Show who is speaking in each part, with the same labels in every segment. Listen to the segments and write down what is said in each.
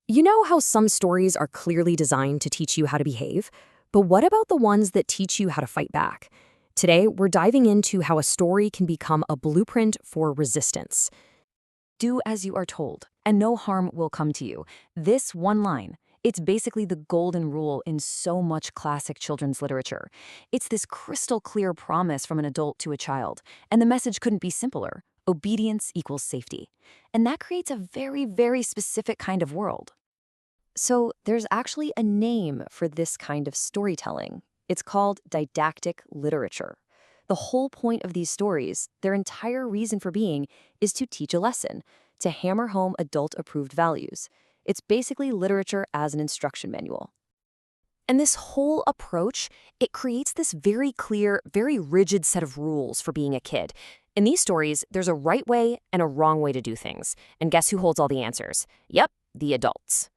Speaker 1: You know how some stories are clearly designed to teach you how to behave? But what about the ones that teach you how to fight back? Today, we're diving into how a story can become a blueprint for resistance.
Speaker 2: Do as you are told, and no harm will come to you. This one line, it's basically the golden rule in so much classic children's literature. It's this crystal clear promise from an adult to a child, and the message couldn't be simpler. Obedience equals safety. And that creates a very, very specific kind of world.
Speaker 1: So, there's actually a name for this kind of storytelling. It's called didactic literature. The whole point of these stories, their entire reason for being, is to teach a lesson, to hammer home adult approved values. It's basically literature as an instruction manual. And this whole approach, it creates this very clear, very rigid set of rules for being a kid. In these stories, there's a right way and a wrong way to do things. And guess who holds all the answers? Yep, the adults.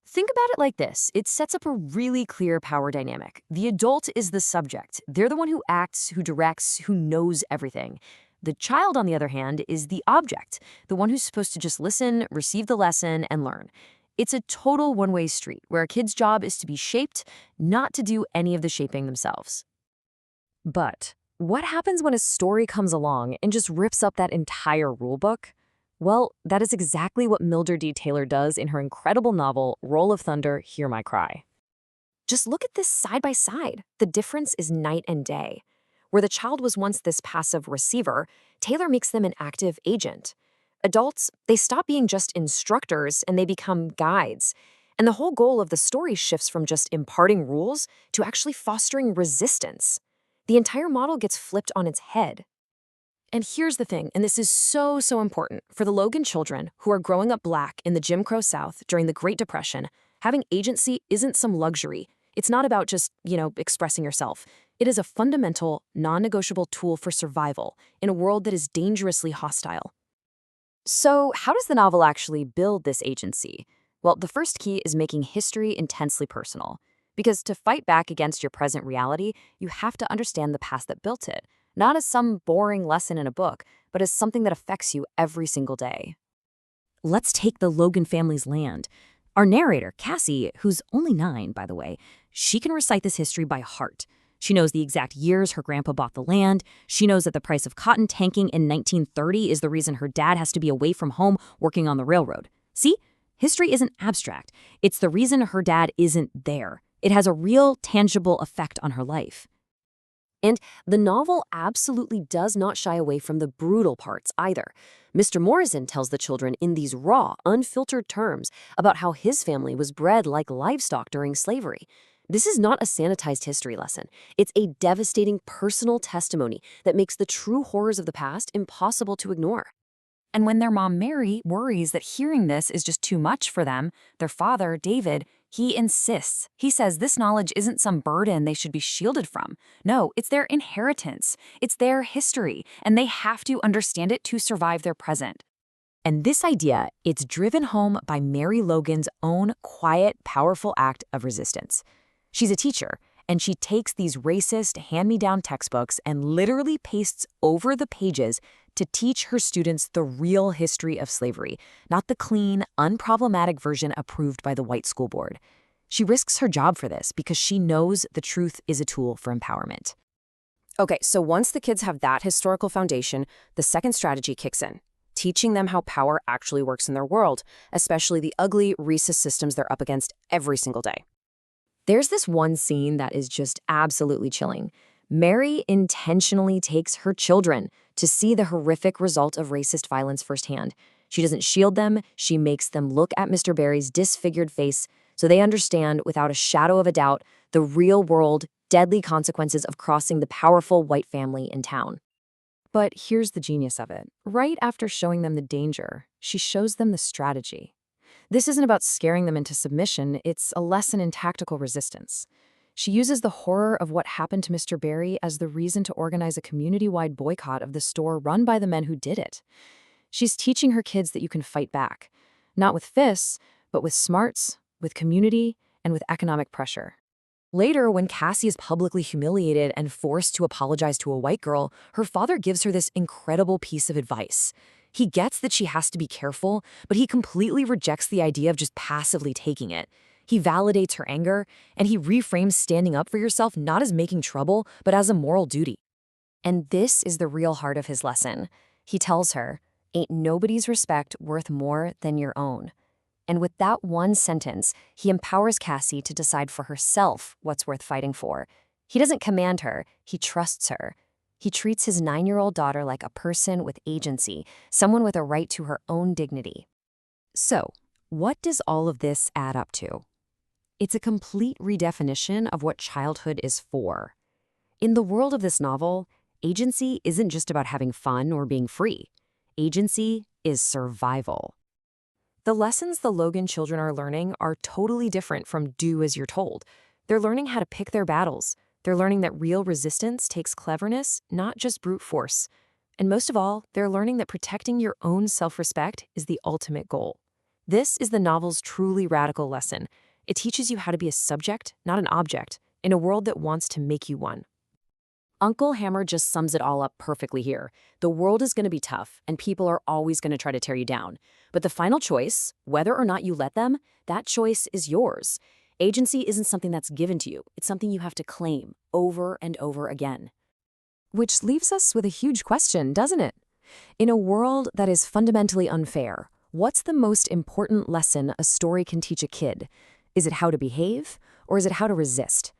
Speaker 1: Think about it like this. It sets up a really clear power dynamic. The adult is the subject. They're the one who acts, who directs, who knows everything. The child, on the other hand, is the object, the one who's supposed to just listen, receive the lesson, and learn. It's a total one-way street where a kid's job is to be shaped, not to do any of the shaping themselves. But what happens when a story comes along and just rips up that entire rulebook? Well, that is exactly what Mildred D. Taylor does in her incredible novel, Roll of Thunder, Hear My Cry. Just look at this side by side. The difference is night and day. Where the child was once this passive receiver, Taylor makes them an active agent. Adults, they stop being just instructors and they become guides. And the whole goal of the story shifts from just imparting rules to actually fostering resistance. The entire model gets flipped on its head. And here's the thing, and this is so important. For the Logan children who are growing up Black in the Jim Crow South during the Great Depression, having agency isn't some luxury. It's not about just, expressing yourself. It is a fundamental, non-negotiable tool for survival in a world that is dangerously hostile. So, how does the novel actually build this agency? Well, the first key is making history intensely personal. Because to fight back against your present reality, you have to understand the past that built it. Not as some boring lesson in a book, but as something that affects you every single day. Let's take the Logan family's land. Our narrator, Cassie, who's only 9, by the way, she can recite this history by heart. She knows the exact years her grandpa bought the land. She knows that the price of cotton tanking in 1930 is the reason her dad has to be away from home working on the railroad. See? History isn't abstract. It's the reason her dad isn't there. It has a real, tangible effect on her life. And the novel absolutely does not shy away from the brutal parts either. Mr. Morrison tells the children in these raw, unfiltered terms about how his family was bred like livestock during slavery. This is not a sanitized history lesson. It's a devastating personal testimony that makes the true horrors of the past impossible to ignore. And when their mom, Mary, worries that hearing this is just too much for them, their father, David, he insists. He says this knowledge isn't some burden they should be shielded from. No, it's their inheritance. It's their history, and they have to understand it to survive their present. And this idea, it's driven home by Mary Logan's own quiet, powerful act of resistance. She's a teacher, and she takes these racist, hand-me-down textbooks and literally pastes over the pages to teach her students the real history of slavery, not the clean, unproblematic version approved by the white school board. She risks her job for this because she knows the truth is a tool for empowerment. Okay, so once the kids have that historical foundation, the second strategy kicks in, teaching them how power actually works in their world, especially the ugly, racist systems they're up against every single day. There's this one scene that is just absolutely chilling. Mary intentionally takes her children to see the horrific result of racist violence firsthand. She doesn't shield them, she makes them look at Mr. Barry's disfigured face so they understand without a shadow of a doubt the real-world, deadly consequences of crossing the powerful white family in town. But here's the genius of it. Right after showing them the danger, she shows them the strategy. This isn't about scaring them into submission, it's a lesson in tactical resistance. She uses the horror of what happened to Mr. Barry as the reason to organize a community-wide boycott of the store run by the men who did it. She's teaching her kids that you can fight back, not with fists, but with smarts, with community, and with economic pressure. Later, when Cassie is publicly humiliated and forced to apologize to a white girl, her father gives her this incredible piece of advice.
Speaker 2: He gets that she has to be careful, but he completely rejects the idea of just passively taking it. He validates her anger, and he reframes standing up for yourself not as making trouble, but as a moral duty.
Speaker 1: And this is the real heart of his lesson. He tells her, "Ain't nobody's respect worth more than your own." And with that one sentence, he empowers Cassie to decide for herself what's worth fighting for. He doesn't command her, he trusts her. He treats his 9-year-old daughter like a person with agency, someone with a right to her own dignity.
Speaker 2: So, what does all of this add up to? It's a complete redefinition of what childhood is for. In the world of this novel, agency isn't just about having fun or being free. Agency is survival.
Speaker 1: The lessons the Logan children are learning are totally different from do as you're told. They're learning how to pick their battles. They're learning that real resistance takes cleverness, not just brute force. And most of all, they're learning that protecting your own self-respect is the ultimate goal. This is the novel's truly radical lesson. It teaches you how to be a subject, not an object, in a world that wants to make you one.
Speaker 2: Uncle Hammer just sums it all up perfectly here. The world is going to be tough, and people are always going to try to tear you down. But the final choice, whether or not you let them, that choice is yours. Agency isn't something that's given to you. It's something you have to claim over and over again. Which leaves us with a huge question, doesn't it? In a world that is fundamentally unfair, what's the most important lesson a story can teach a kid? Is it how to behave, or is it how to resist?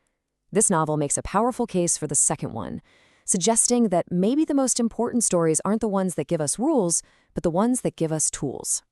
Speaker 2: This novel makes a powerful case for the second one, suggesting that maybe the most important stories aren't the ones that give us rules, but the ones that give us tools.